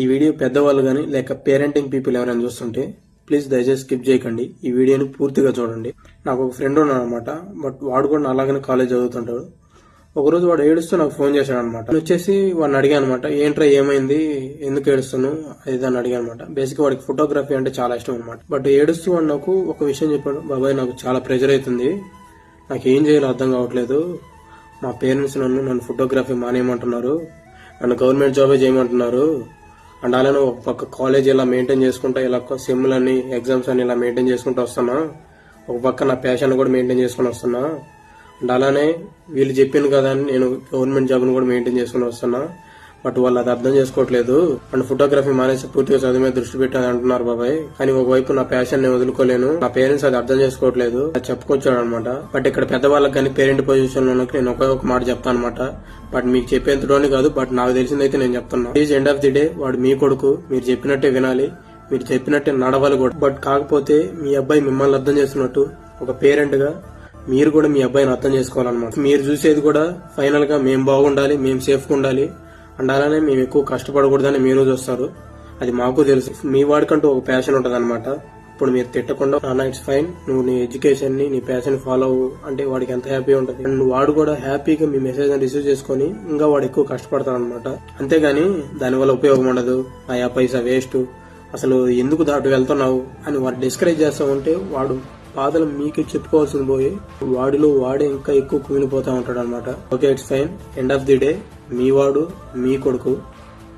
ఈ వీడియో పెద్దవాళ్ళు కానీ లేక పేరెంటింగ్ పీపుల్ ఎవరైనా చూస్తుంటే ప్లీజ్ దయచేసి స్కిప్ చేయకండి, ఈ వీడియోని పూర్తిగా చూడండి. నాకు ఒక ఫ్రెండ్ ఉన్నాడు అనమాట, బట్ వాడు కూడా అలాగనే కాలేజ్ చదువుతుంటాడు. ఒకరోజు వాడు ఏడుస్తూ నాకు ఫోన్ చేశాడు అనమాట. వచ్చేసి వాడిని అడిగాను అనమాట, ఏంట్రా ఏమైంది, ఎందుకు ఏడుస్తున్నావు అది అని అడిగాను అనమాట. బేసిక్ వాడికి ఫోటోగ్రఫీ అంటే చాలా ఇష్టం అనమాట. బట్ ఏడుస్తూ వాడు నాకు ఒక విషయం చెప్పాడు, బాబాయ్ నాకు చాలా ప్రెజర్ అవుతుంది, నాకు ఏం చేయాలో అర్థం కావట్లేదు, మా పేరెంట్స్ నన్ను ఫోటోగ్రఫీ మానేయమంటున్నారు, నన్ను గవర్నమెంట్ జాబే చేయమంటున్నారు, అండ్ అలానే ఒక పక్క కాలేజ్ ఇలా మెయింటైన్ చేసుకుంటా, ఇలా సెమ్లని ఎగ్జామ్స్ అని ఇలా మెయింటైన్ చేసుకుంటూ వస్తున్నా, ఒక పక్క నా ప్యాషన్ కూడా మెయింటైన్ చేసుకుని వస్తున్నా, అండ్ అలానే వీళ్ళు చెప్పింది కదా అని నేను గవర్నమెంట్ జాబ్ని కూడా మెయింటైన్ చేసుకుని వస్తున్నా, బట్ వాళ్ళు అది అర్థం చేసుకోవట్లేదు, అండ్ ఫోటోగ్రఫీ మానేసి పూర్తిగా చదువు మీద దృష్టి పెట్టాలి అంటున్నారు బాబాయ్, కానీ ఒకవైపు నా ప్యాషన్ ని వదులుకోలేను, నా పేరెంట్స్ అది అర్థం చేసుకోవట్లేదు అది చెప్పుకొచ్చాడు అనమాట. బట్ ఇక్కడ పెద్దవాళ్ళకి కానీ పేరెంట్ పొజిషన్ లో నేను ఒక మాట చెప్తాను అనమాట. బట్ మీకు చెప్పేంతలోనే కాదు, బట్ నాకు తెలిసిందైతే నేను చెప్తున్నా, please end of the day వాడు మీ కొడుకు, మీరు చెప్పినట్టే వినాలి, మీరు చెప్పినట్టే నడవాలి కూడా. బట్ కాకపోతే మీ అబ్బాయి మిమ్మల్ని అర్థం చేస్తున్నట్టు ఒక పేరెంట్ గా మీరు కూడా మీ అబ్బాయిని అర్థం చేసుకోవాలన్నమాట. మీరు చూసేది కూడా ఫైనల్ గా మేము బాగుండాలి, మేము సేఫ్ గా ఉండాలి, అండ్ అలానే మేము ఎక్కువ కష్టపడకూడదని మీరు చూస్తారు, అది మాకు తెలుసు. మీ వాడికంటూ ఒక ప్యాషన్ ఉంటది అనమాట. ఇప్పుడు మీరు తిట్టకుండా నాన్న ఇట్స్ ఫైన్, నువ్వు నీ ఎడ్యుకేషన్ ని నీ ప్యాషన్ ఫాలో అవ్వు అంటే వాడికి ఎంత హ్యాపీ ఉంటుంది, అండ్ వాడు కూడా హ్యాపీగా మీ మెసేజ్ రిసీవ్ చేసుకుని ఇంకా వాడు ఎక్కువ కష్టపడతాడు అనమాట. అంతేగాని దానివల్ల ఉపయోగం ఉండదు, ఆ పైసా వేస్ట్, అసలు ఎందుకు దాటు వెళ్తున్నావు అని వాడు డిస్కరేజ్ చేస్తా ఉంటే వాడు బాధలు మీకే చెప్పుకోవాల్సింది పోయి వాడిలో వాడే ఇంకా ఎక్కువ కుమిలిపోతా ఉంటాడు అనమాట. Okay it's fine, end of the day మీ వాడు మీ కొడుకు.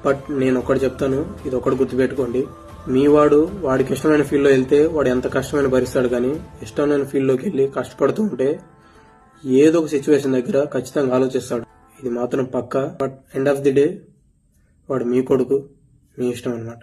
బట్ నేను ఒకటి చెప్తాను, ఇది ఒకటి గుర్తుపెట్టుకోండి, మీ వాడు వాడికి ఇష్టమైన ఫీల్డ్ లో వెళ్తే వాడు ఎంత కష్టమైన భరిస్తాడు, కానీ ఇష్టమైన ఫీల్డ్ లోకి వెళ్ళి కష్టపడుతూ ఉంటే ఏదో ఒక సిచ్యువేషన్ దగ్గర ఖచ్చితంగా ఆలోచిస్తాడు, ఇది మాత్రం పక్కా. But end of the day వాడు మీ కొడుకు, మీ ఇష్టం అనమాట.